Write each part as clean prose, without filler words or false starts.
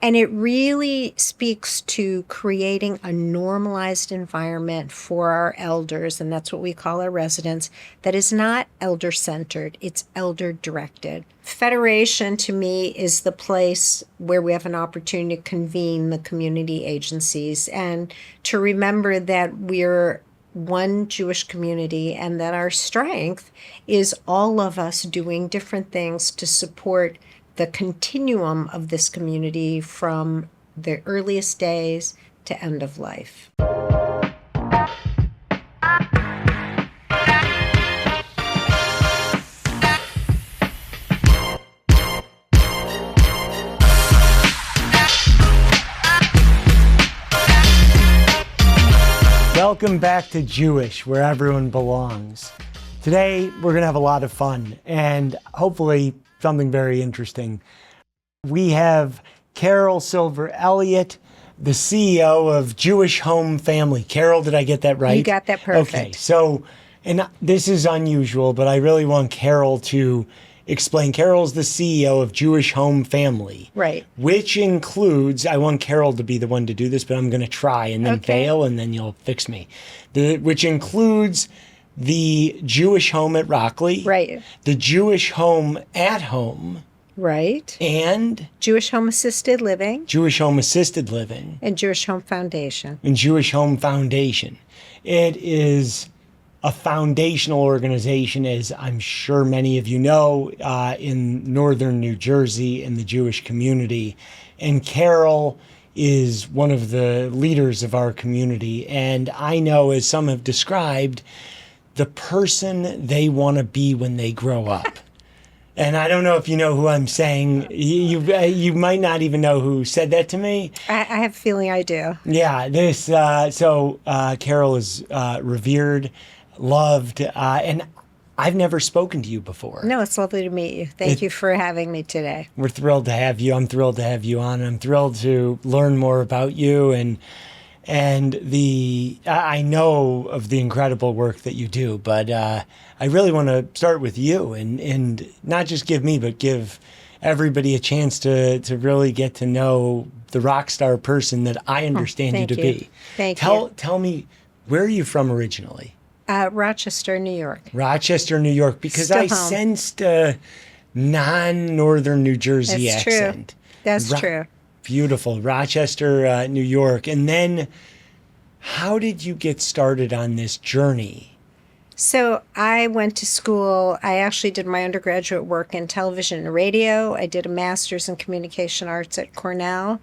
And it really speaks to creating a normalized environment for our elders, and that's what we call our residents, that is not elder-centered, it's elder-directed. Federation, to me, is the place where we have an opportunity to convene the community agencies and to remember that we're one Jewish community and that our strength is all of us doing different things to support the continuum of this community from the earliest days to end of life. Welcome back to Jewish, where everyone belongs. Today, we're going to have a lot of fun and hopefully something very interesting. We have Carol Silver Elliott, the CEO of Jewish Home Family. Carol, did I get that right? You got that perfect. Okay, so, and this is unusual, but I really want Carol to explain. Carol's the CEO of Jewish Home Family. Right. Which includes, I want Carol to be the one to do this, but I'm going to try and then fail, and then you'll fix me. Which includes the Jewish home at Rockley. Right. The Jewish home at home. Right. And Jewish Home Assisted Living. Jewish Home Assisted Living. And Jewish Home Foundation. And Jewish Home Foundation. It is a foundational organization, as I'm sure many of you know, in northern New Jersey in the Jewish community. And Carol is one of the leaders of our community. And I know, as some have described, the person they want to be when they grow up. And I don't know if you know who I'm saying. You might not even know who said that to me. I have a feeling I do. Yeah, Carol is revered, loved, and I've never spoken to you before. No, it's lovely to meet you. Thank you for having me today. We're thrilled to have you. I'm thrilled to have you on. I'm thrilled to learn more about you and I know of the incredible work that you do, but I really want to start with you and not just give me, but give everybody a chance to really get to know the rock star person that I understand you to be. Thank you. Tell me, where are you from originally? Rochester, New York. Rochester, New York, because Still I home. sensed a non-northern New Jersey That's accent. True. That's true. Beautiful. Rochester, New York. And then how did you get started on this journey? So I went to school. I actually did my undergraduate work in television and radio. I did a master's in communication arts at Cornell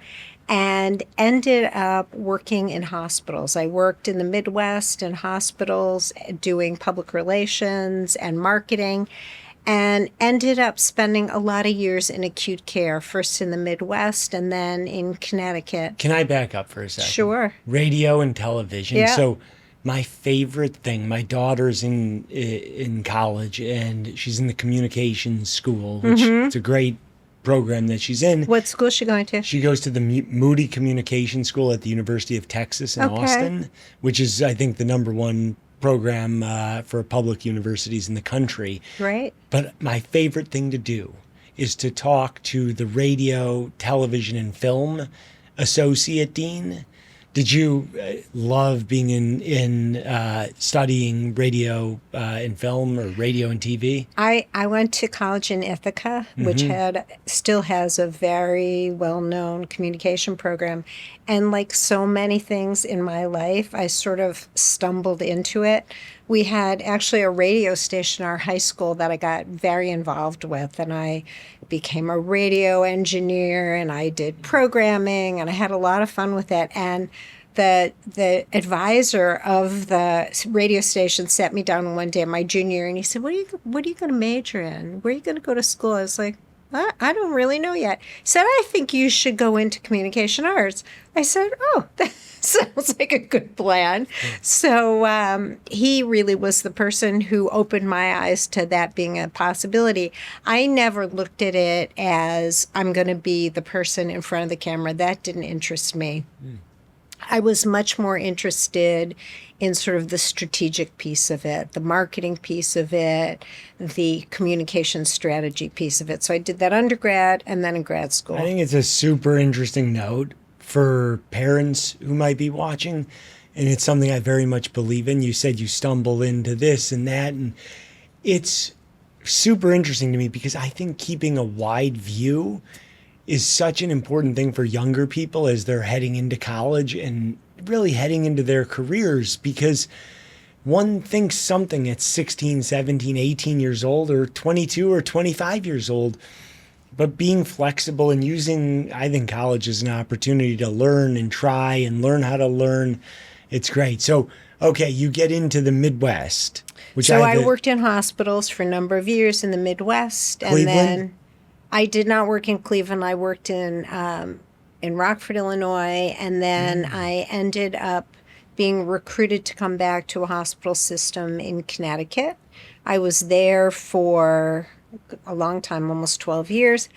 and ended up working in hospitals. I worked in the Midwest in hospitals doing public relations and marketing, and ended up spending a lot of years in acute care, first in the Midwest and then in Connecticut. Can I back up for a second? Sure. Radio and television. Yeah. So my favorite thing, my daughter's in college and she's in the communications school, which is a great program that she's in. What school is she going to? She goes to the Moody Communication School at the University of Texas in Austin, which is, I think, the #1 program for public universities in the country. Right. But my favorite thing to do is to talk to the radio, television, and film associate dean. Did you love being in studying radio and film, or radio and TV? I went to college in Ithaca, which still has a very well-known communication program. And like so many things in my life, I sort of stumbled into it. We had actually a radio station in our high school that I got very involved with, and I became a radio engineer, and I did programming, and I had a lot of fun with that. And the advisor of the radio station sat me down one day, my junior year, and he said, what are you going to major in? Where are you going to go to school? I was like, I don't really know yet. He said, I think you should go into communication arts. I said, oh, that sounds like a good plan. So he really was the person who opened my eyes to that being a possibility. I never looked at it as I'm going to be the person in front of the camera. That didn't interest me. I was much more interested in sort of the strategic piece of it, the marketing piece of it, the communication strategy piece of it. So I did that undergrad and then in grad school. I think it's a super interesting note for parents who might be watching. And it's something I very much believe in. You said you stumble into this and that. And it's super interesting to me because I think keeping a wide view is such an important thing for younger people as they're heading into college and really heading into their careers, because one thinks something at 16, 17, 18 years old or 22 or 25 years old. But being flexible and using, I think, college as an opportunity to learn and try and learn how to learn, it's great. So, okay, you get into the Midwest, which I worked in hospitals for a number of years in the Midwest, Cleveland? and then I did not work in Cleveland. I worked in Rockford, Illinois, and then I ended up being recruited to come back to a hospital system in Connecticut. I was there for a long time, almost 12 years,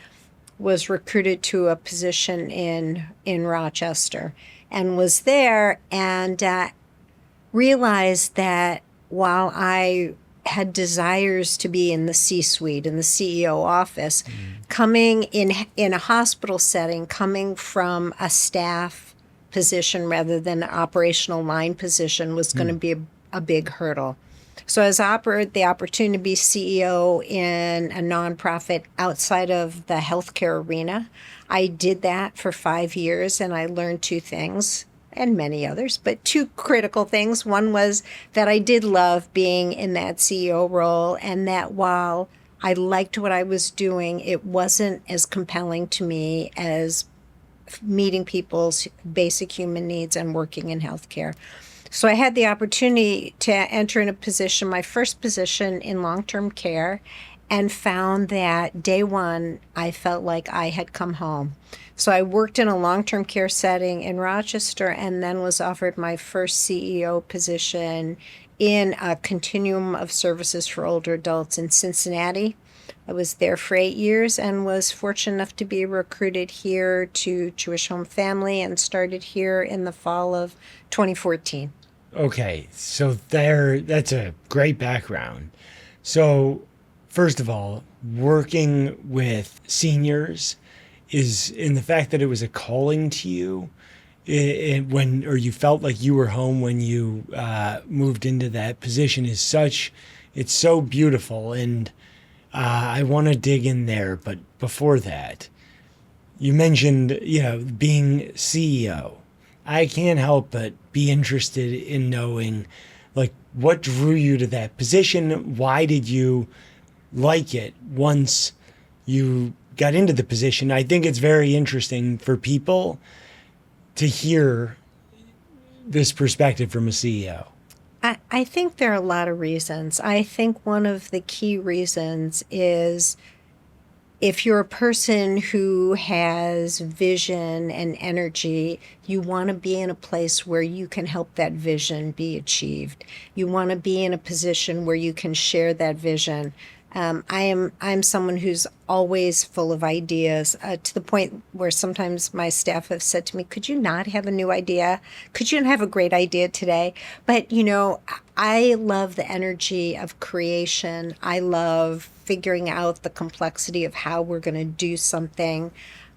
was recruited to a position in Rochester, and was there and realized that while I had desires to be in the C-suite, in the CEO office, coming in a hospital setting, coming from a staff position rather than an operational line position was going to be a big hurdle. So I was offered the opportunity to be CEO in a nonprofit outside of the healthcare arena. I did that for 5 years, and I learned two things, and many others, but two critical things. One was that I did love being in that CEO role, and that while I liked what I was doing, it wasn't as compelling to me as meeting people's basic human needs and working in healthcare. So I had the opportunity to enter in a position, my first position in long-term care, and found that day one, I felt like I had come home. So I worked in a long-term care setting in Rochester and then was offered my first CEO position in a continuum of services for older adults in Cincinnati. I was there for 8 years and was fortunate enough to be recruited here to Jewish Home Family and started here in the fall of 2014. Okay, so that's a great background. So, first of all, working with seniors is in the fact that it was a calling to you or you felt like you were home when you moved into that position it's so beautiful. And I want to dig in there. But before that, you mentioned, being CEO. I can't help but be interested in knowing, like, what drew you to that position? Why did you like it once you got into the position? I think it's very interesting for people to hear this perspective from a CEO. I think there are a lot of reasons. I think one of the key reasons is if you're a person who has vision and energy, you want to be in a place where you can help that vision be achieved. You want to be in a position where you can share that vision. I'm someone who's always full of ideas, to the point where sometimes my staff have said to me, could you not have a new idea? Could you not have a great idea today? But, I love the energy of creation. I love figuring out the complexity of how we're going to do something.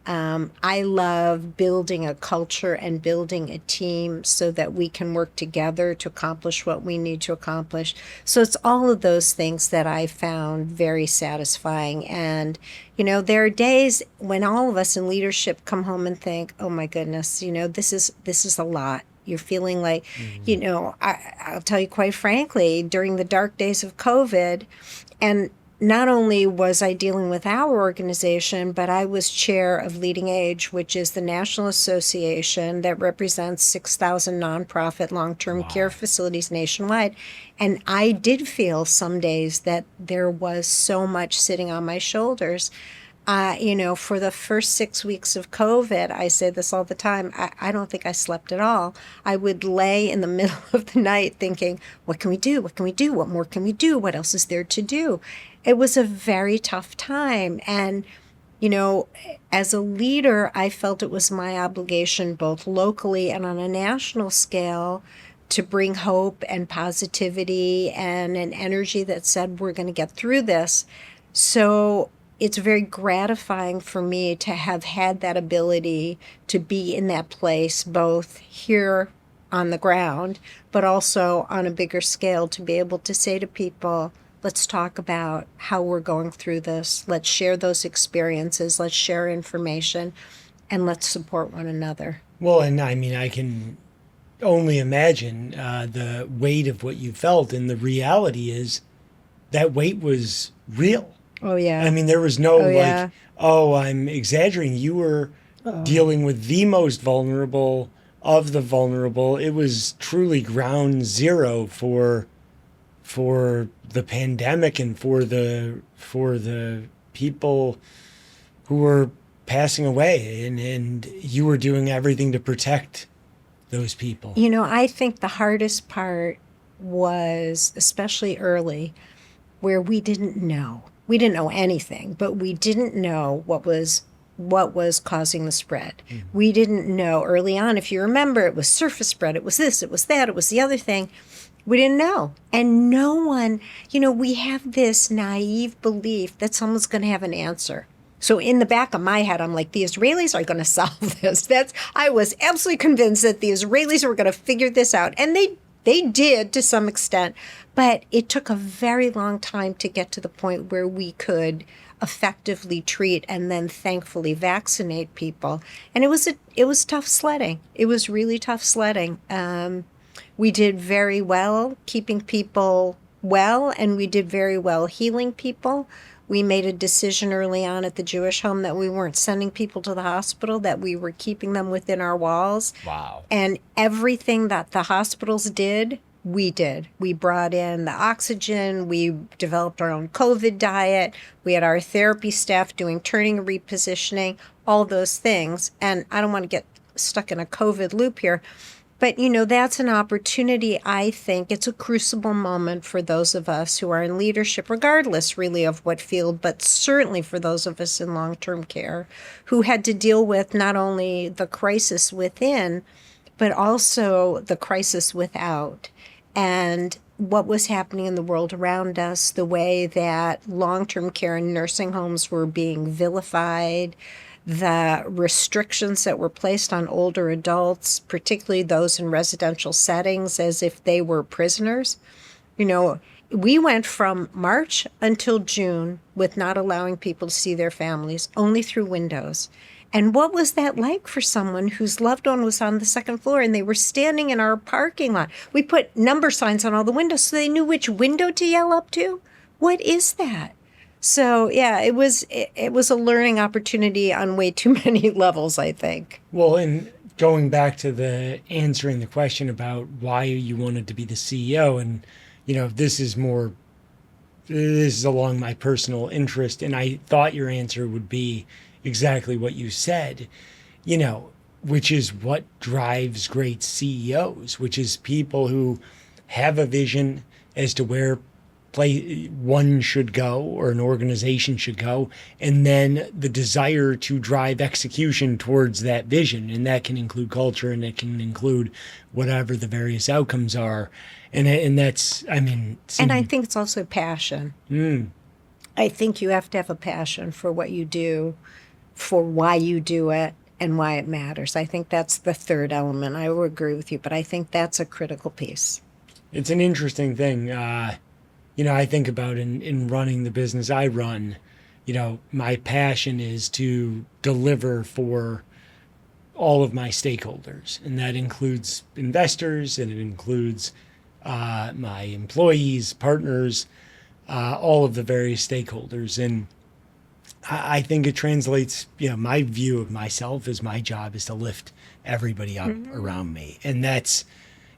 I love building a culture and building a team so that we can work together to accomplish what we need to accomplish. So it's all of those things that I found very satisfying. And, there are days when all of us in leadership come home and think, oh my goodness, this is a lot. You're feeling like, I'll tell you quite frankly, during the dark days of COVID, and not only was I dealing with our organization, but I was chair of Leading Age, which is the national association that represents 6,000 nonprofit long-term care facilities nationwide. And I did feel some days that there was so much sitting on my shoulders. For the first 6 weeks of COVID, I say this all the time, I don't think I slept at all. I would lay in the middle of the night thinking, what can we do? What can we do? What more can we do? What else is there to do? It was a very tough time. And You know, as a leader, I felt it was my obligation, both locally and on a national scale, to bring hope and positivity and an energy that said, we're going to get through this. So it's very gratifying for me to have had that ability to be in that place, both here on the ground, but also on a bigger scale, to be able to say to people, let's talk about how we're going through this. Let's share those experiences. Let's share information, and let's support one another. Well, and I mean, I can only imagine the weight of what you felt. And the reality is that weight was real. Oh, yeah. I mean, there was no yeah. oh, I'm exaggerating. You were dealing with the most vulnerable of the vulnerable. It was truly ground zero for the pandemic and for the people who were passing away, and you were doing everything to protect those people. You know, I think the hardest part was, especially early, where we didn't know. We didn't know anything, but we didn't know what was causing the spread. Mm-hmm. We didn't know early on. If you remember, it was surface spread. It was this, it was that, it was the other thing. We didn't know. And no one, you know, we have this naive belief that someone's going to have an answer. So in the back of my head, I'm like, the Israelis are going to solve this. I was absolutely convinced that the Israelis were going to figure this out. And they did to some extent. But it took a very long time to get to the point where we could effectively treat and then thankfully vaccinate people. And it was tough sledding. It was really tough sledding. We did very well keeping people well, and we did very well healing people. We made a decision early on at the Jewish home that we weren't sending people to the hospital, that we were keeping them within our walls. Wow. And everything that the hospitals did, we did. We brought in the oxygen. We developed our own COVID diet. We had our therapy staff doing turning and repositioning, all those things. And I don't want to get stuck in a COVID loop here. But, you know, that's an opportunity, I think. It's a crucible moment for those of us who are in leadership, regardless really of what field, but certainly for those of us in long-term care who had to deal with not only the crisis within, but also the crisis without. And what was happening in the world around us, the way that long-term care and nursing homes were being vilified, the restrictions that were placed on older adults, particularly those in residential settings, as if they were prisoners. You know, we went from March until June with not allowing people to see their families, only through windows. And what was that like for someone whose loved one was on the second floor and they were standing in our parking lot? We put number signs on all the windows so they knew which window to yell up to. What is that? So, yeah, it was a learning opportunity on way too many levels, I think. Well, and going back to the answering the question about why you wanted to be the CEO, and, you know, this is along my personal interest, and I thought your answer would be exactly what you said, you know, which is what drives great CEOs, which is people who have a vision as to where one should go or an organization should go, and then the desire to drive execution towards that vision. And that can include culture, and it can include whatever the various outcomes are. And that's, I mean... And I think it's also passion. I think you have to have a passion for what you do, for why you do it, and why it matters. I think that's the third element. I will agree with you, but I think that's a critical piece. It's an interesting thing. You know, I think about in running the business I run, you know, my passion is to deliver for all of my stakeholders. And that includes investors, and it includes my employees, partners, all of the various stakeholders. And I think it translates, you know, my view of myself is my job is to lift everybody up around me. And that's,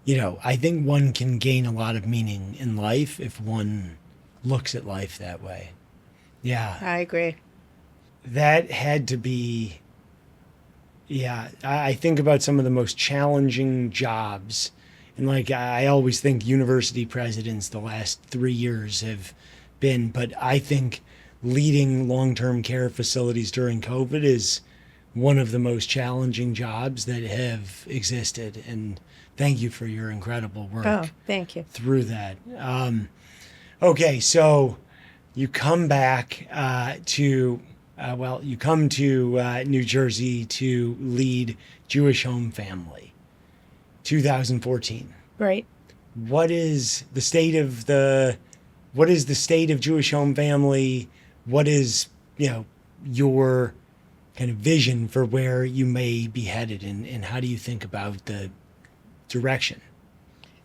you know, I think one can gain a lot of meaning in life if one looks at life that way. Yeah. I agree. That had to be, yeah, I think about some of the most challenging jobs. And like, I always think university presidents the last 3 years have been, but I think leading long-term care facilities during COVID is one of the most challenging jobs that have existed. And thank you for your incredible work. Oh, thank you. Through that. Okay, so you come back you come to New Jersey to lead Jewish Home Family, 2014. Right. What is the state of Jewish Home Family? What is, your kind of vision for where you may be headed, and how do you think about the direction?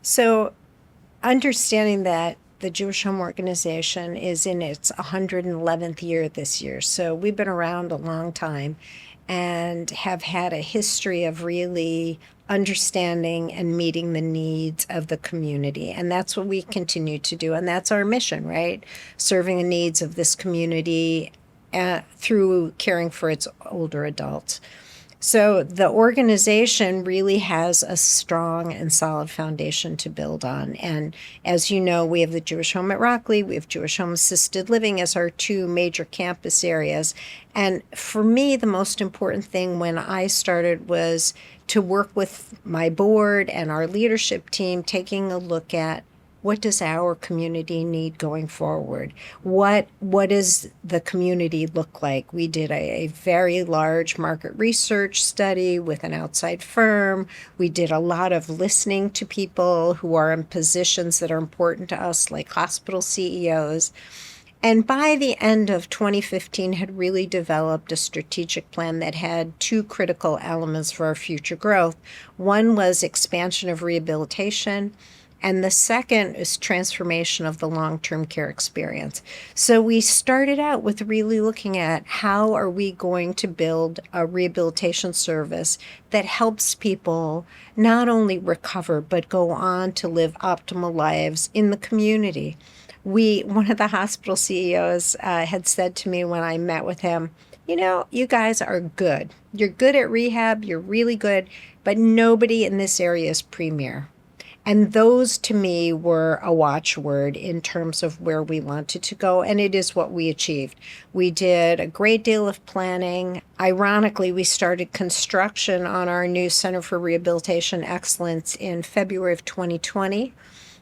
So, understanding that the Jewish Home Organization is in its 111th year this year. So we've been around a long time and have had a history of really understanding and meeting the needs of the community. And that's what we continue to do. And that's our mission, right? Serving the needs of this community through caring for its older adults. So the organization really has a strong and solid foundation to build on. And as you know, we have the Jewish Home at Rockley, we have Jewish Home Assisted Living as our two major campus areas. And for me, the most important thing when I started was to work with my board and our leadership team, taking a look at what does our community need going forward? What does the community look like? We did a very large market research study with an outside firm. We did a lot of listening to people who are in positions that are important to us, like hospital CEOs. And by the end of 2015, had really developed a strategic plan that had two critical elements for our future growth. One was expansion of rehabilitation, and the second is transformation of the long-term care experience. So we started out with really looking at how are we going to build a rehabilitation service that helps people not only recover, but go on to live optimal lives in the community. One of the hospital CEOs had said to me when I met with him, you guys are good. You're good at rehab, you're really good, but nobody in this area is premier. And those, to me, were a watchword in terms of where we wanted to go, and it is what we achieved. We did a great deal of planning. Ironically, we started construction on our new Center for Rehabilitation Excellence in February of 2020.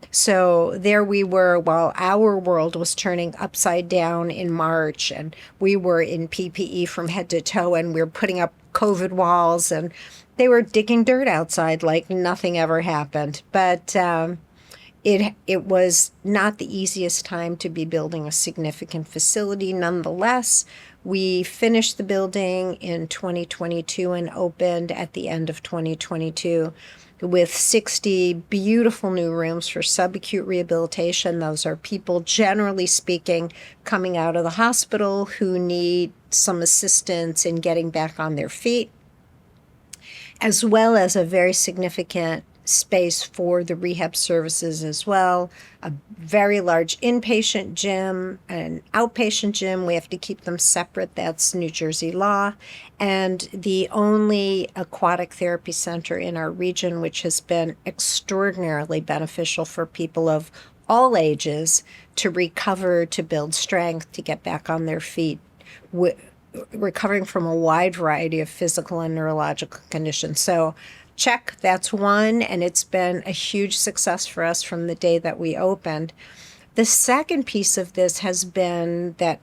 So there we were while our world was turning upside down in March, and we were in PPE from head to toe, and we were putting up COVID walls, and they were digging dirt outside like nothing ever happened. But it was not the easiest time to be building a significant facility. Nonetheless, we finished the building in 2022 and opened at the end of 2022 with 60 beautiful new rooms for subacute rehabilitation. Those are people, generally speaking, coming out of the hospital who need some assistance in getting back on their feet, as well as a very significant space for the rehab services as well, a very large inpatient gym, an outpatient gym. We have to keep them separate. That's New Jersey law. And the only aquatic therapy center in our region, which has been extraordinarily beneficial for people of all ages to recover, to build strength, to get back on their feet, recovering from a wide variety of physical and neurological conditions. So check, that's one, and it's been a huge success for us from the day that we opened. The second piece of this has been that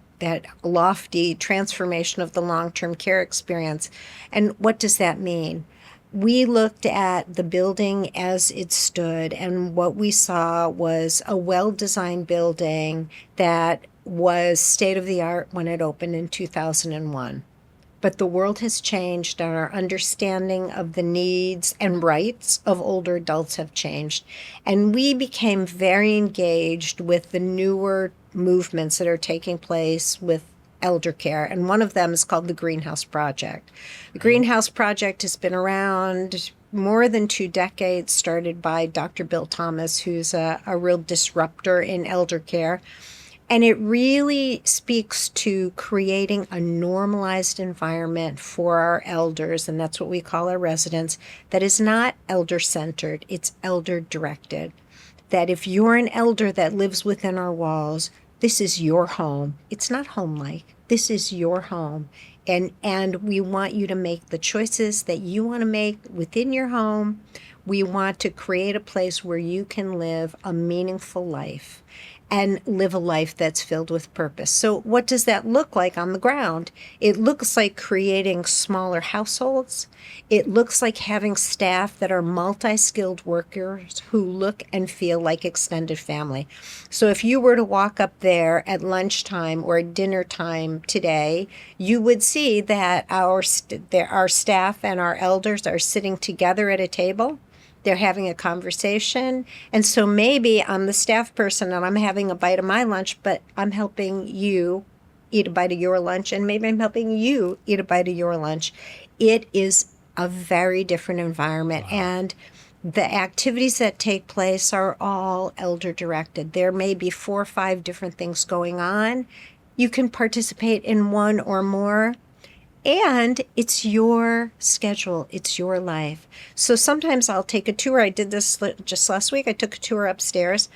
lofty transformation of the long-term care experience. And what does that mean? We looked at the building as it stood, and what we saw was a well-designed building that was state-of-the-art when it opened in 2001. But the world has changed, and our understanding of the needs and rights of older adults have changed. And we became very engaged with the newer movements that are taking place with elder care. And one of them is called the Greenhouse Project. The Greenhouse Project has been around more than 2 decades, started by Dr. Bill Thomas, who's a real disruptor in elder care. And it really speaks to creating a normalized environment for our elders, and that's what we call our residents, that is not elder-centered, it's elder-directed. That if you're an elder that lives within our walls, This is your home. It's not home-like. This is your home. And we want you to make the choices that you want to make within your home. We want to create a place where you can live a meaningful life and live a life that's filled with purpose. So what does that look like on the ground? It looks like creating smaller households. It looks like having staff that are multi-skilled workers who look and feel like extended family. So if you were to walk up there at lunchtime or at dinner time today, you would see that our staff and our elders are sitting together at a table. They're having a conversation. And so maybe I'm the staff person and I'm having a bite of my lunch, but I'm helping you eat a bite of your lunch, and maybe I'm helping you eat a bite of your lunch. It is a very different environment. Wow. And the activities that take place are all elder directed. There may be 4 or 5 different things going on. You can participate in one or more. And it's your schedule. It's your life. So sometimes I'll take a tour. I did this just last week. I took a tour upstairs.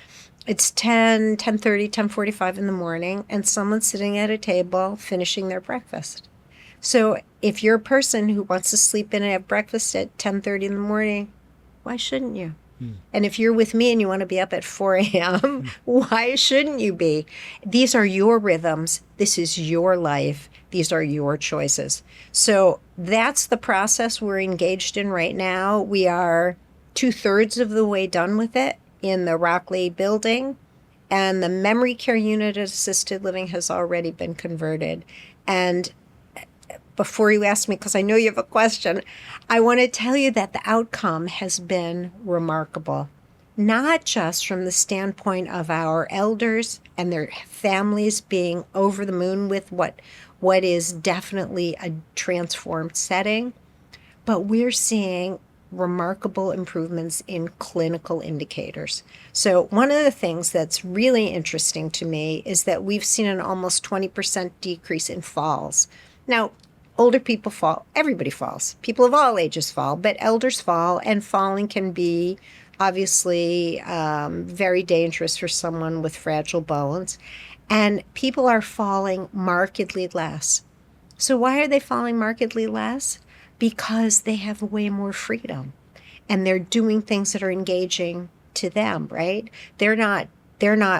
It's 10:30, 10:45 in the morning, and someone's sitting at a table finishing their breakfast. So if you're a person who wants to sleep in and have breakfast at 10:30 in the morning, why shouldn't you? And if you're with me and you want to be up at 4 a.m., why shouldn't you be? These are your rhythms. This is your life. These are your choices. So that's the process we're engaged in right now. We are 2/3 of the way done with it in the Rockley building, and the memory care unit at assisted living has already been converted. And before you ask me, because I know you have a question, I want to tell you that the outcome has been remarkable, not just from the standpoint of our elders and their families being over the moon with what is definitely a transformed setting, but we're seeing remarkable improvements in clinical indicators. So one of the things that's really interesting to me is that we've seen an almost 20% decrease in falls. Now, older people fall. Everybody falls. People of all ages fall, but elders fall, and falling can be obviously very dangerous for someone with fragile bones. And people are falling markedly less. So why are they falling markedly less? Because they have way more freedom, and they're doing things that are engaging to them, right? They're not,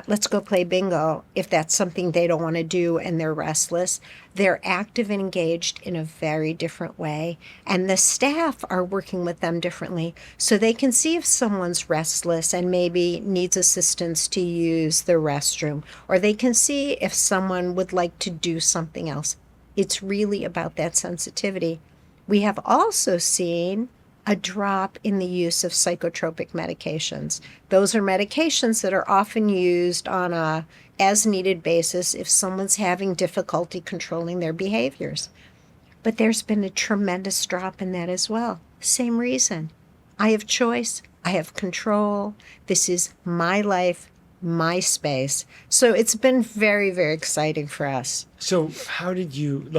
let's go play bingo if that's something they don't want to do and they're restless. They're active and engaged in a very different way. And the staff are working with them differently. So they can see if someone's restless and maybe needs assistance to use the restroom, or they can see if someone would like to do something else. It's really about that sensitivity. We have also seen a drop in the use of psychotropic medications. Those are medications that are often used on a as-needed basis if someone's having difficulty controlling their behaviors. But there's been a tremendous drop in that as well. Same reason. I have choice. I have control. This is my life, my space. So it's been very, very exciting for us. So how did you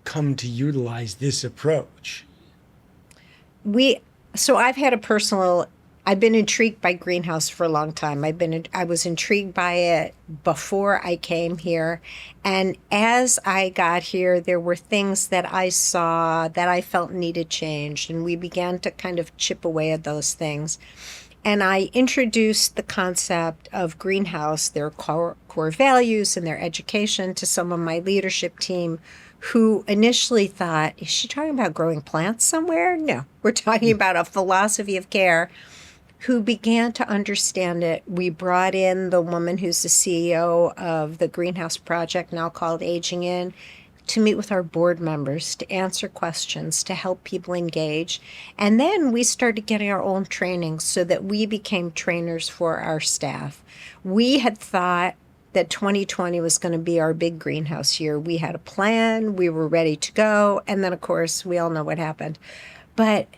come to utilize this approach? I've been intrigued by greenhouse for a long time. I was intrigued by it before I came here. And as I got here, there were things that I saw that I felt needed changed. And we began to kind of chip away at those things. And I introduced the concept of greenhouse, their core values and their education, to some of my leadership team, who initially thought, is she talking about growing plants somewhere? No, we're talking about a philosophy of care, who began to understand it. We brought in the woman who's the CEO of the Greenhouse Project, now called Aging In, to meet with our board members, to answer questions, to help people engage. And then we started getting our own training so that we became trainers for our staff. We had thought that 2020 was going to be our big greenhouse year. We had a plan, we were ready to go, and then of course we all know what happened. But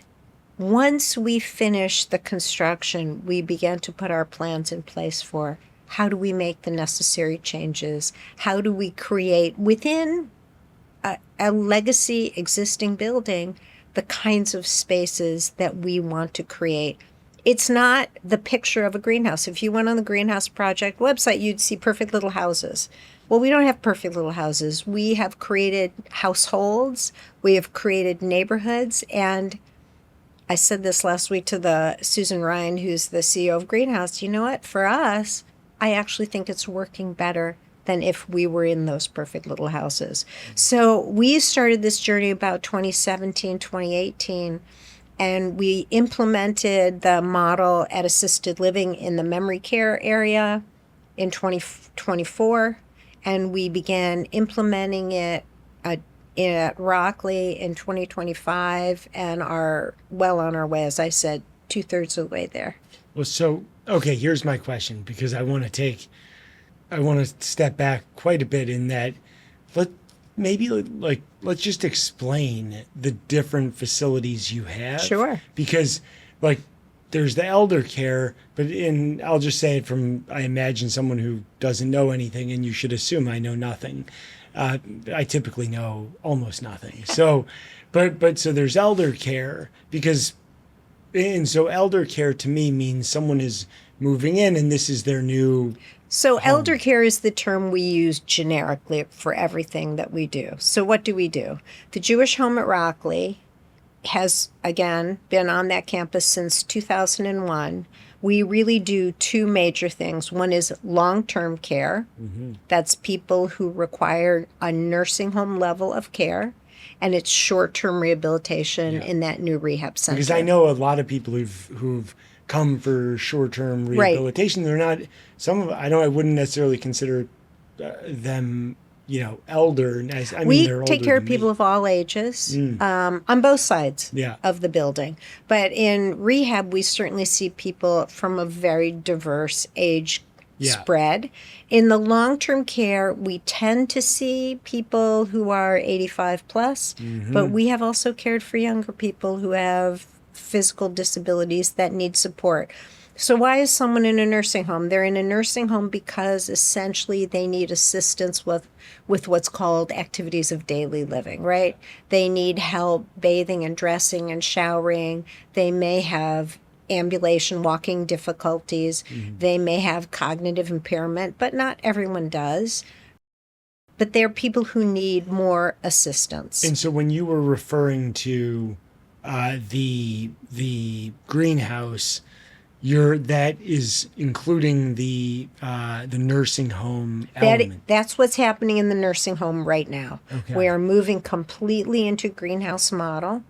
once we finished the construction, we began to put our plans in place for how do we make the necessary changes? How do we create within a legacy existing building the kinds of spaces that we want to create? It's not the picture of a greenhouse. If you went on the Greenhouse Project website, you'd see perfect little houses. Well, we don't have perfect little houses. We have created households, we have created neighborhoods, and I said this last week to the Susan Ryan, who's the CEO of Greenhouse. You know what? For us, I actually think it's working better than if we were in those perfect little houses. So we started this journey about 2017, 2018, and we implemented the model at assisted living in the memory care area in 2024, and we began implementing it at Rockley in 2025 and are well on our way, as I said, 2/3 of the way there. Well, so, okay, here's my question, because I want to step back quite a bit in that let's just explain the different facilities you have. Sure. Because like there's the elder care, but I'll just say it from, I imagine someone who doesn't know anything, and you should assume I know nothing. I typically know almost nothing. So, but so there's elder care and so elder care to me means someone is moving in and this is their new. So elder care is the term we use generically for everything that we do. So what do we do? The Jewish Home at Rockley has, again, been on that campus since 2001. We really do two major things. One is long-term care. Mm-hmm. That's people who require a nursing home level of care. And it's short-term rehabilitation in that new rehab center. Because I know a lot of people who've come for short-term rehabilitation. Right. They're not, I wouldn't necessarily consider them, elder. We take care of people of all ages on both sides of the building. But in rehab, we certainly see people from a very diverse age spread. In the long-term care, we tend to see people who are 85 plus, but we have also cared for younger people who have physical disabilities that need support. So why is someone in a nursing home? They're in a nursing home because essentially they need assistance with what's called activities of daily living, right? They need help bathing and dressing and showering. They may have ambulation, walking difficulties. They may have cognitive impairment, but not everyone does. But they're people who need more assistance. And so when you were referring to the greenhouse, that is including the nursing home element. That's what's happening in the nursing home right now. Okay. We are moving completely into greenhouse model.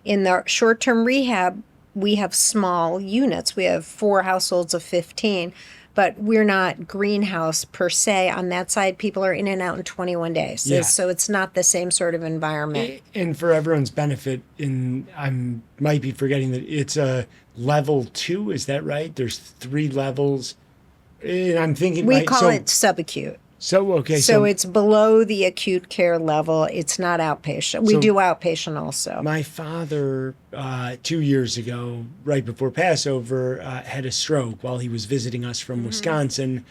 In the short-term rehab, we have small units. We have 4 households of 15, but we're not greenhouse per se. On that side, people are in and out in 21 days. Yeah. So it's not the same sort of environment. And for everyone's benefit, I might be forgetting that it's a level 2. Is that right? There's 3 levels. And I'm thinking we call it subacute. So, okay. So it's below the acute care level. It's not outpatient. We do outpatient also. My father, 2 years ago, right before Passover, had a stroke while he was visiting us from Wisconsin.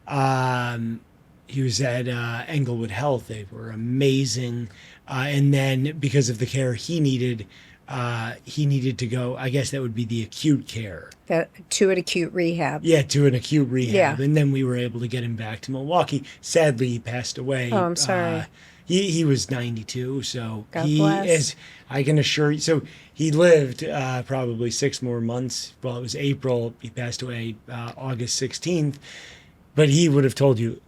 He was at Englewood Health. They were amazing. And then because of the care he needed to go, I guess that would be the acute care. To an acute rehab. Yeah, to an acute rehab. Yeah. And then we were able to get him back to Milwaukee. Sadly, he passed away. Oh, I'm sorry. He was 92, so God bless. I can assure you. So he lived probably 6 more months. Well, it was April. He passed away August 16th. But he would have told you,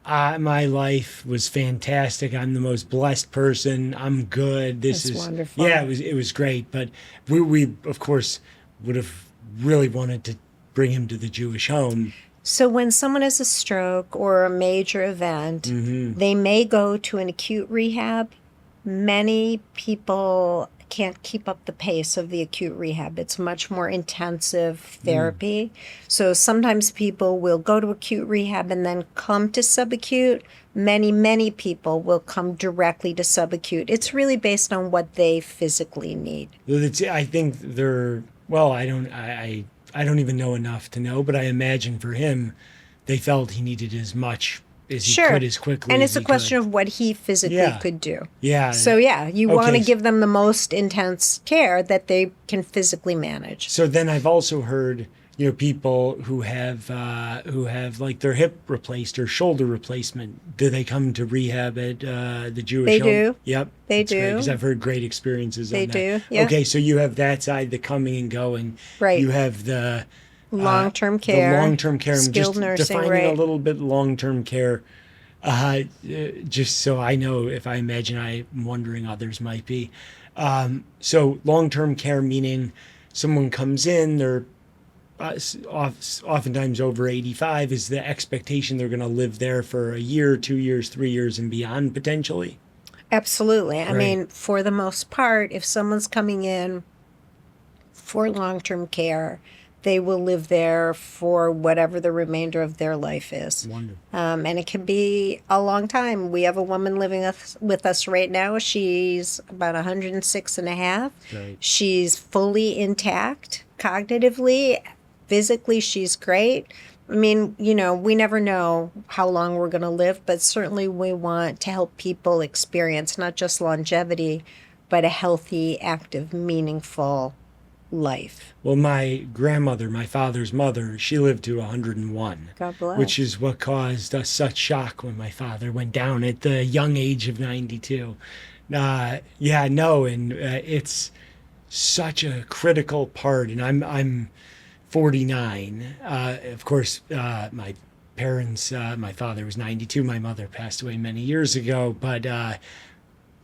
my life was fantastic. I'm the most blessed person. I'm good. That's wonderful. Yeah, it was great. But we of course would have really wanted to bring him to the Jewish home. So when someone has a stroke or a major event, they may go to an acute rehab. Many people can't keep up the pace of the acute rehab. It's much more intensive therapy. So sometimes people will go to acute rehab and then come to subacute. Many people will come directly to subacute. It's really based on what they physically need. I think I don't even know enough to know, but I imagine for him, they felt he needed as much as he Sure. could, as quickly And as it's a he question could. of what he physically Yeah. could do. Yeah. So, yeah, you want to Okay. give them the most intense care that they can physically manage. So then I've also heard, people who have like their hip replaced or shoulder replacement. Do they come to rehab at the Jewish They home? do. Yep. They That's great, do. because I've heard great experiences They on that. do, yeah. Okay, so you have that side, the coming and going. Right. You have the Long-term care. The long-term care. I'm Skilled just nursing, defining right. a little bit long-term care. Just so I know, if I imagine I'm wondering others might be. So long-term care meaning someone comes in, they're oftentimes over 85. Is the expectation they're going to live there for a year, 2 years, 3 years, and beyond potentially? Absolutely. I Right. mean, for the most part, if someone's coming in for long-term care, they will live there for whatever the remainder of their life is. Wonderful. And it can be a long time. We have a woman living with us right now. She's about 106 and a half. Right. She's fully intact cognitively. Physically, she's great. I mean, we never know how long we're going to live, but certainly we want to help people experience not just longevity, but a healthy, active, meaningful life. Well, my grandmother, my father's mother, she lived to 101. God bless. Which is what caused us such shock when my father went down at the young age of 92. It's such a critical part, and I'm 49. Of course, my parents, my father was 92. My mother passed away many years ago, but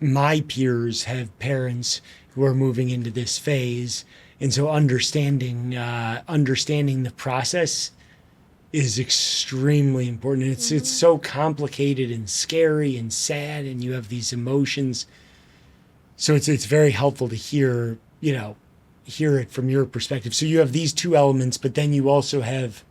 my peers have parents who are moving into this phase, and so understanding the process is extremely important. It's so complicated and scary and sad, and you have these emotions. So it's very helpful to hear it from your perspective. So you have these two elements, but then you also have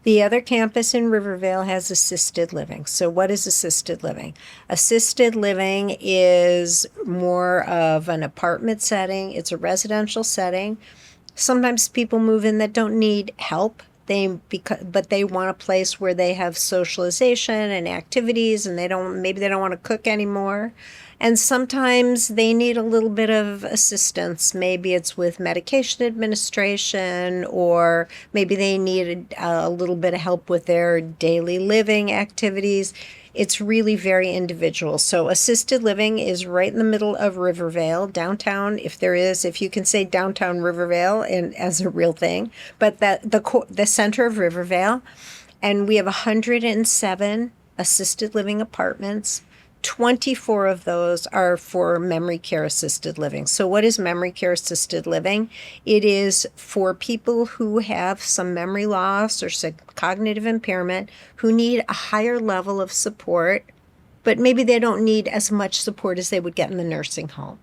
The other campus in Rivervale has assisted living. So what is assisted living? Assisted living is more of an apartment setting. It's a residential setting. Sometimes people move in that don't need help. But they want a place where they have socialization and activities, and maybe they don't want to cook anymore. And sometimes they need a little bit of assistance. Maybe it's with medication administration, or maybe they need a little bit of help with their daily living activities. It's really very individual. So assisted living is right in the middle of Rivervale, downtown, if you can say downtown Rivervale and as a real thing, but the center of Rivervale. And we have 107 assisted living apartments. 24 of those are for memory care assisted living. So what is memory care assisted living? It is for people who have some memory loss or some cognitive impairment who need a higher level of support, but maybe they don't need as much support as they would get in the nursing home.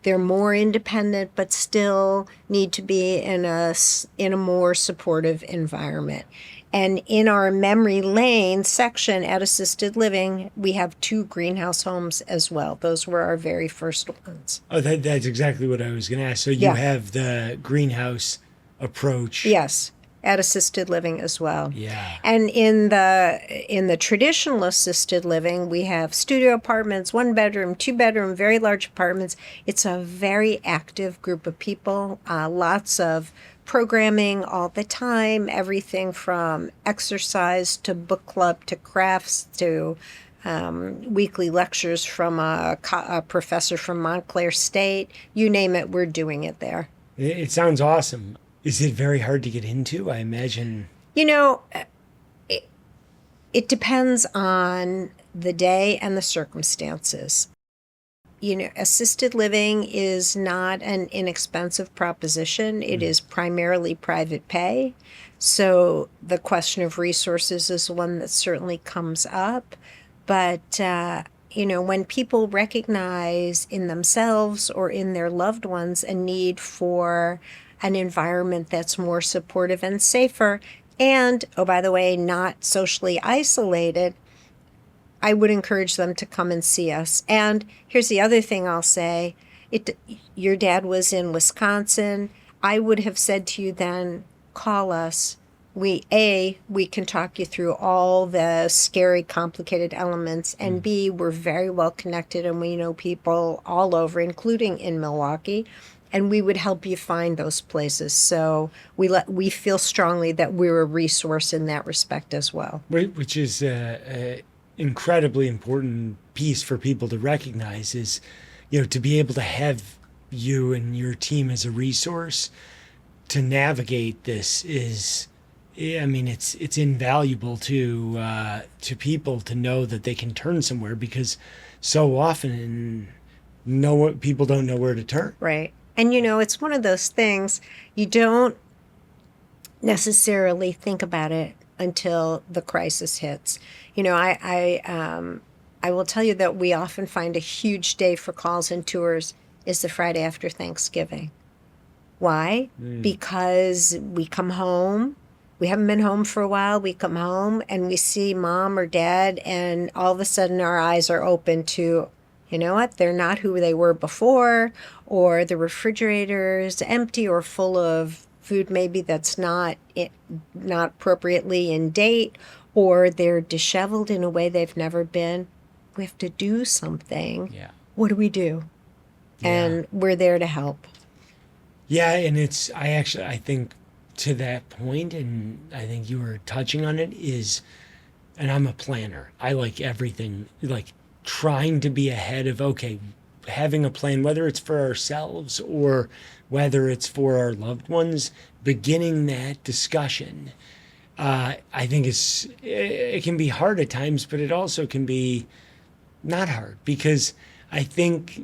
They're more independent, but still need to be in a more supportive environment. And in our memory lane section at assisted living, we have 2 greenhouse homes as well. Those were our very first ones. Oh, that's exactly what I was going to ask. So you have the greenhouse approach. Yes, at assisted living as well. Yeah. And in the traditional assisted living, we have studio apartments, 1 bedroom, 2 bedroom, very large apartments. It's a very active group of people, lots of programming all the time, everything from exercise to book club to crafts to weekly lectures from a professor from Montclair State. You name it, we're doing it there. It sounds awesome. Is it very hard to get into? I imagine. It depends on the day and the circumstances. Assisted living is not an inexpensive proposition. It is primarily private pay. So the question of resources is one that certainly comes up. But, when people recognize in themselves or in their loved ones a need for an environment that's more supportive and safer, and, oh, by the way, not socially isolated, I would encourage them to come and see us. And here's the other thing I'll say. Your dad was in Wisconsin. I would have said to you then, call us. we can talk you through all the scary, complicated elements, and B, we're very well connected and we know people all over, including in Milwaukee, and we would help you find those places. So we feel strongly that we're a resource in that respect as well. Which is a incredibly important piece for people to recognize is, to be able to have you and your team as a resource to navigate this is, it's invaluable to people to know that they can turn somewhere, because so often people don't know where to turn. Right. And it's one of those things you don't necessarily think about it until the crisis hits. I will tell you that we often find a huge day for calls and tours is the Friday after Thanksgiving. Why? Because we come home. We haven't been home for a while. We come home and we see mom or dad, and all of a sudden our eyes are open to, you know what, they're not who they were before, or the refrigerator's empty or full of food maybe that's not appropriately in date, or they're disheveled in a way they've never been. We have to do something. Yeah. What do we do? Yeah. And we're there to help. Yeah, and I think to that point, and I think you were touching on it, and I'm a planner. I like everything, like trying to be ahead of, having a plan, whether it's for ourselves or whether it's for our loved ones, beginning that discussion. I think it can be hard at times, but it also can be not hard, because I think,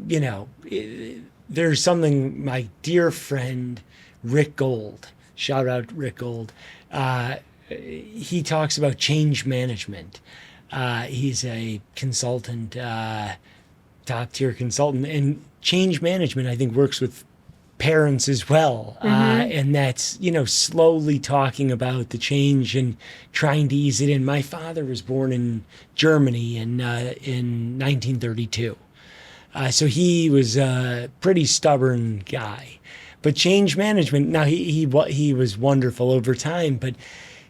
there's something my dear friend, Rick Gold, shout out Rick Gold, he talks about change management. He's a consultant, top tier consultant, and change management, I think, works with parents as well. And that's, slowly talking about the change and trying to ease it in. My father was born in Germany in 1932. So he was a pretty stubborn guy. But change management, now he was wonderful over time, but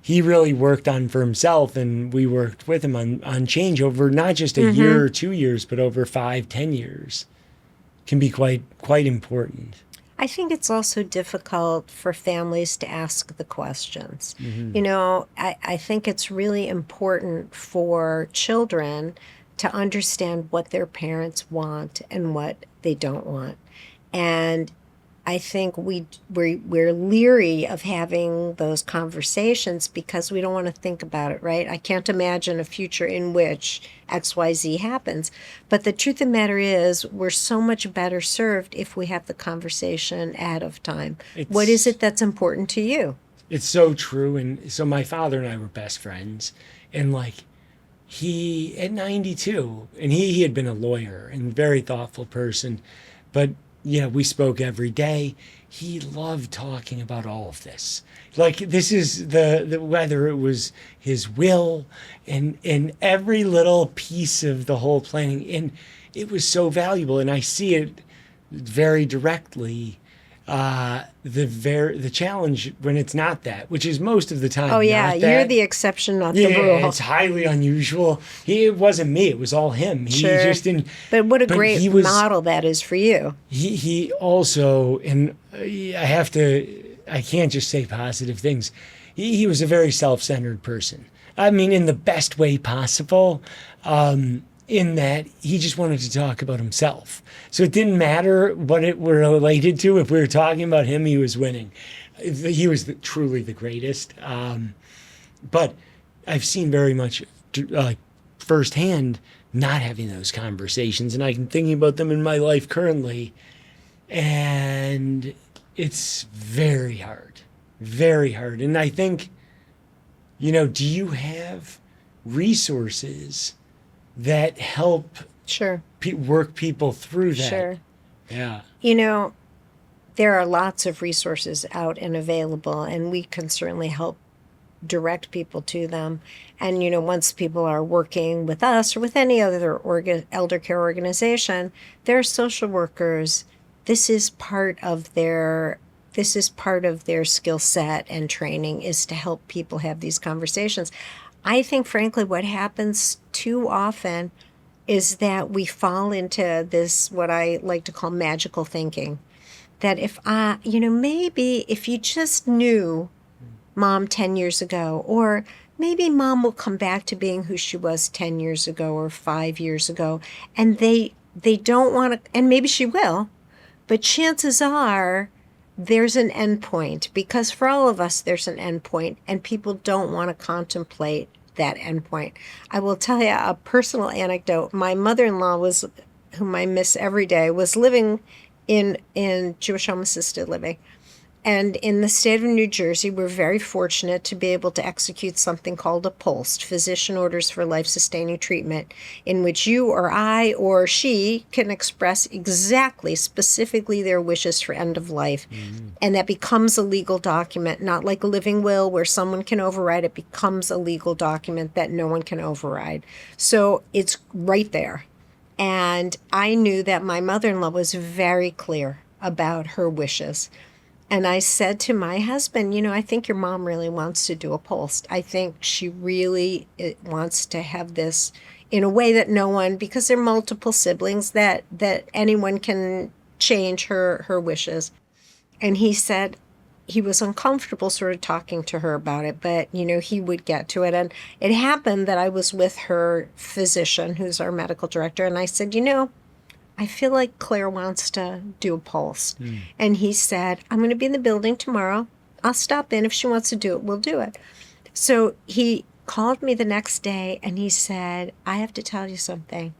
he really worked on for himself, and we worked with him on change over not just a year or 2 years, but over 5-10 years. Can be quite important. I think it's also difficult for families to ask the questions. I think it's really important for children to understand what their parents want and what they don't want. And I think we're leery of having those conversations because we don't want to think about it, right? I can't imagine a future in which XYZ happens. But the truth of the matter is, we're so much better served if we have the conversation ahead of time. What is it that's important to you? It's so true. And so my father and I were best friends. And he, at 92, and he had been a lawyer and very thoughtful person, but we spoke every day. He loved talking about all of this. This is the whether it was his will and every little piece of the whole planning. And it was so valuable. And I see it very directly, the challenge when it's not that, which is most of the time. Oh yeah, not that. You're the exception, not the rule. Yeah, it's highly unusual. It wasn't me; it was all him. He just didn't. But what a great model that is for you. He also, and I can't just say positive things. He was a very self-centered person. I mean, in the best way possible. In that he just wanted to talk about himself. So it didn't matter what it were related to. If we were talking about him, he was winning. He was truly the greatest. But I've seen very much firsthand not having those conversations, and I'm thinking about them in my life currently. And it's very hard, very hard. And I think, do you have resources that help work people through that? Sure. Yeah. There are lots of resources out and available, and we can certainly help direct people to them. And, once people are working with us or with any other elder care organization, there are social workers. This is part of their this is part of their skill set and training, is to help people have these conversations. I think, frankly, what happens too often is that we fall into this, what I like to call magical thinking. That if maybe if you just knew mom 10 years ago, or maybe mom will come back to being who she was 10 years ago or 5 years ago, and they don't want to, and maybe she will, but chances are there's an end point, because for all of us there's an end point, and people don't want to contemplate that end point. I will tell you a personal anecdote. My mother-in-law was, whom I miss every day, was living in Jewish home assisted living. And in the state of New Jersey, we're very fortunate to be able to execute something called a POLST, Physician Orders for Life-Sustaining Treatment, in which you or I or she can express exactly, specifically their wishes for end of life. Mm-hmm. And that becomes a legal document, not like a living will where someone can override. It becomes a legal document that no one can override. So it's right there. And I knew that my mother-in-law was very clear about her wishes. And I said to my husband, I think your mom really wants to do a POLST. I think she really wants to have this in a way that no one, because there are multiple siblings, that anyone can change her wishes. And he said he was uncomfortable sort of talking to her about it, but, he would get to it. And it happened that I was with her physician, who's our medical director, and I said, I feel like Claire wants to do a POLST. Mm. And he said, I'm going to be in the building tomorrow. I'll stop in. If she wants to do it, we'll do it. So he called me the next day and he said, I have to tell you something.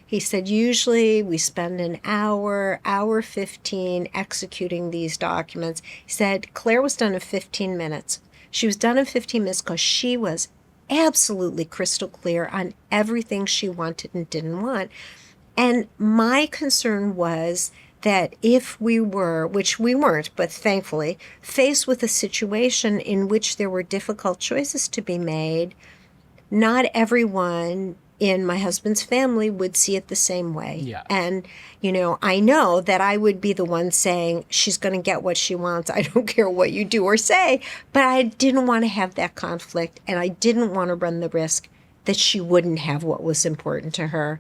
He said, usually we spend an hour 15 executing these documents. He said, Claire was done in 15 minutes. She was done in 15 minutes because she was absolutely crystal clear on everything she wanted and didn't want. And my concern was that if we were, which we weren't, but thankfully, faced with a situation in which there were difficult choices to be made, not everyone in my husband's family would see it the same way. Yeah. And, I know that I would be the one saying, she's going to get what she wants. I don't care what you do or say. But I didn't want to have that conflict, and I didn't want to run the risk that she wouldn't have what was important to her.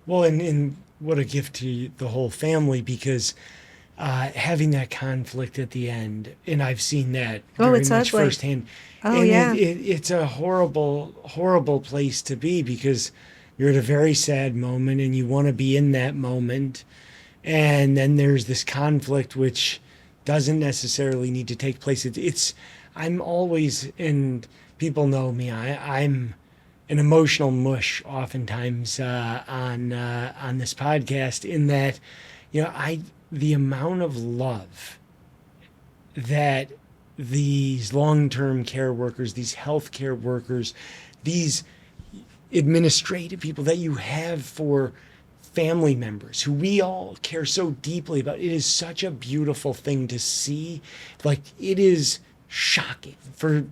Well, and what a gift to the whole family, because having that conflict at the end, and I've seen that very much ugly. Firsthand. Oh, and yeah. It's a horrible, horrible place to be, because you're at a very sad moment and you want to be in that moment. And then there's this conflict which doesn't necessarily need to take place. I'm always, and people know me, I'm an emotional mush oftentimes on this podcast, in that, the amount of love that these long-term care workers, these healthcare workers, these administrative people that you have for family members who we all care so deeply about, it is such a beautiful thing to see. Like, it is shocking for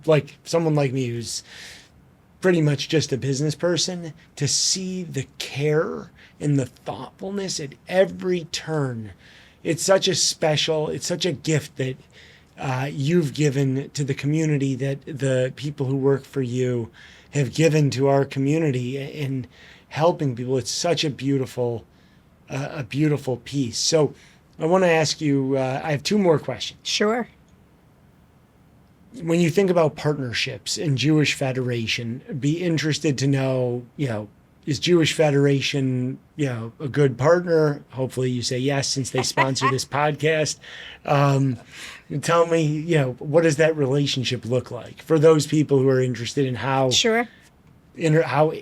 someone like me who's pretty much just a business person, to see the care and the thoughtfulness at every turn. It's such a gift that you've given to the community, that the people who work for you have given to our community in helping people. It's such a beautiful piece. So I want to ask you, I have two more questions. Sure. When you think about partnerships in Jewish Federation, be interested to know, is Jewish Federation, a good partner? Hopefully you say yes, since they sponsor this podcast. Tell me, what does that relationship look like for those people who are interested in how Sure. How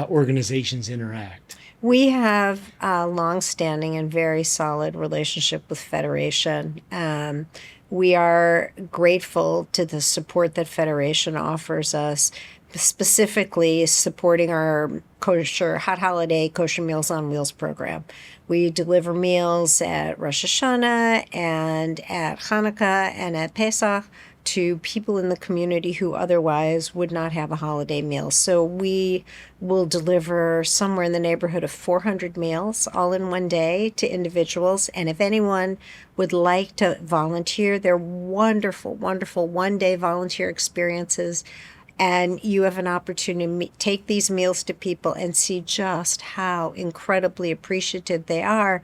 organizations interact? We have a long-standing and very solid relationship with Federation. We are grateful to the support that Federation offers us, specifically supporting our hot holiday kosher Meals on Wheels program. We deliver meals at Rosh Hashanah and at Hanukkah and at Pesach to people in the community who otherwise would not have a holiday meal. So we will deliver somewhere in the neighborhood of 400 meals all in one day to individuals. And if anyone would like to volunteer, they're wonderful, wonderful one-day volunteer experiences. And you have an opportunity to take these meals to people and see just how incredibly appreciative they are.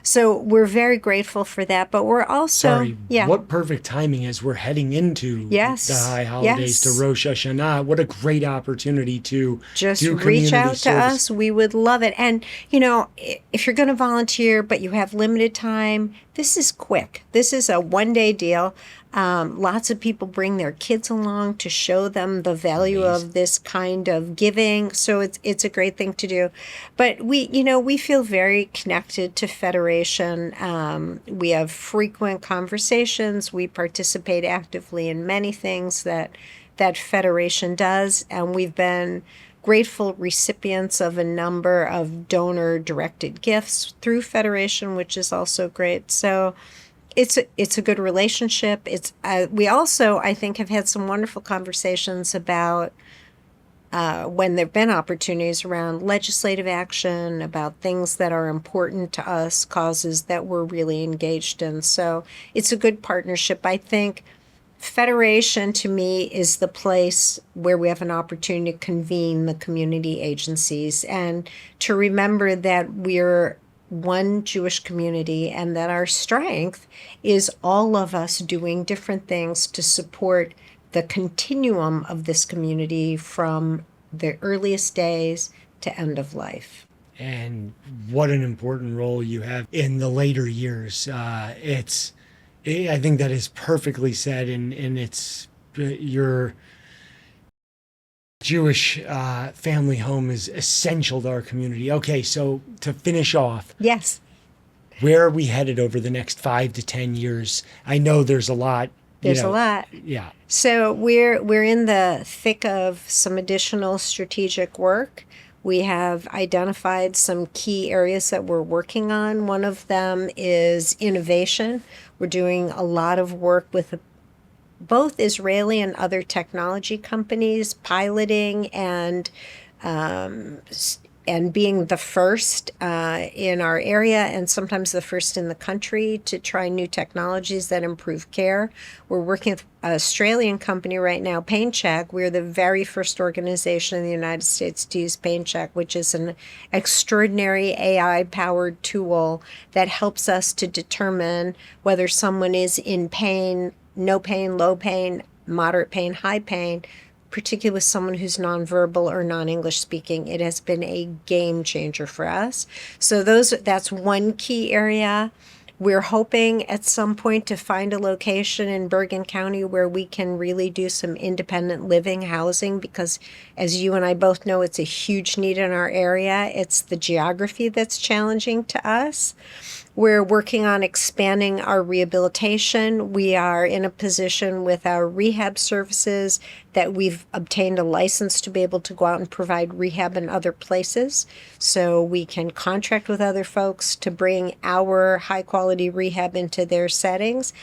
So we're very grateful for that, but we're also, Sorry, what perfect timing as we're heading into Yes, the high holidays yes. to Rosh Hashanah. What a great opportunity to Just do reach community out to service. us. We would love it. And, if you're going to volunteer, but you have limited time, this is quick. This is a one-day deal. Lots of people bring their kids along to show them the value of this kind of giving. So it's a great thing to do. But we feel very connected to Federation. We have frequent conversations. We participate actively in many things that Federation does, and we've been grateful recipients of a number of donor-directed gifts through Federation, which is also great. So it's a good relationship. We also, I think, have had some wonderful conversations about when there have been opportunities around legislative action, about things that are important to us, causes that we're really engaged in. So it's a good partnership. I think Federation, to me, is the place where we have an opportunity to convene the community agencies and to remember that we're one Jewish community and that our strength is all of us doing different things to support the continuum of this community from the earliest days to end of life. And what an important role you have in the later years. I think that is perfectly said, and it's your Jewish family home is essential to our community. Okay, so to finish off, Yes. where are we headed over the next 5 to 10 years? I know there's a lot. There's a lot. Yeah. So we're in the thick of some additional strategic work. We have identified some key areas that we're working on. One of them is innovation. We're doing a lot of work with both Israeli and other technology companies, piloting and being the first in our area and sometimes the first in the country to try new technologies that improve care. We're working with an Australian company right now, PainCheck. We're the very first organization in the United States to use PainCheck, which is an extraordinary AI-powered tool that helps us to determine whether someone is in pain, no pain, low pain, moderate pain, high pain, particularly with someone who's nonverbal or non-English speaking. It has been a game changer for us. So that's one key area. We're hoping at some point to find a location in Bergen County where we can really do some independent living housing because, as you and I both know, it's a huge need in our area. It's the geography that's challenging to us. We're working on expanding our rehabilitation. We are in a position with our rehab services that we've obtained a license to be able to go out and provide rehab in other places. So we can contract with other folks to bring our high quality rehab into their settings.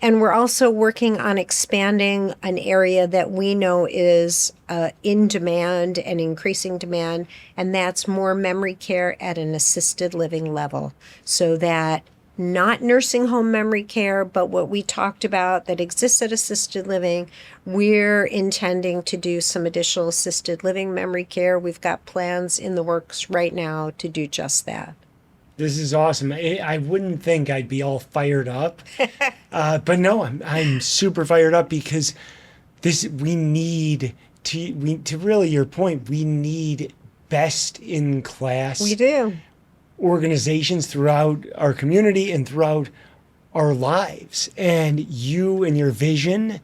And we're also working on expanding an area that we know is in demand and increasing demand, and that's more memory care at an assisted living level. So that not nursing home memory care, but what we talked about that exists at assisted living, we're intending to do some additional assisted living memory care. We've got plans in the works right now to do just that. This is awesome. I wouldn't think I'd be all fired up, but no, I'm super fired up because we need to really your point. We need best in class. We do. Organizations throughout our community and throughout our lives, and you and your vision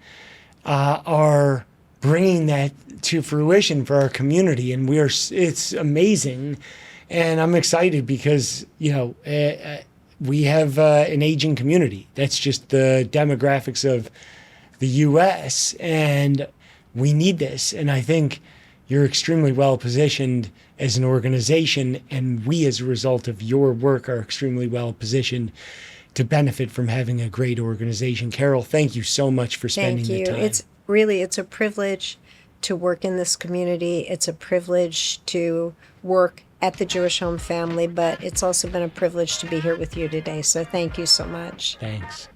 are bringing that to fruition for our community, and it's amazing. And I'm excited because, we have an aging community. That's just the demographics of the U.S. and we need this. And I think you're extremely well positioned as an organization, and we, as a result of your work, are extremely well positioned to benefit from having a great organization. Carol, thank you so much for spending Thank you. the time. It's a privilege to work in this community. It's a privilege to work at the Jewish Home Family, but it's also been a privilege to be here with you today. So thank you so much. Thanks.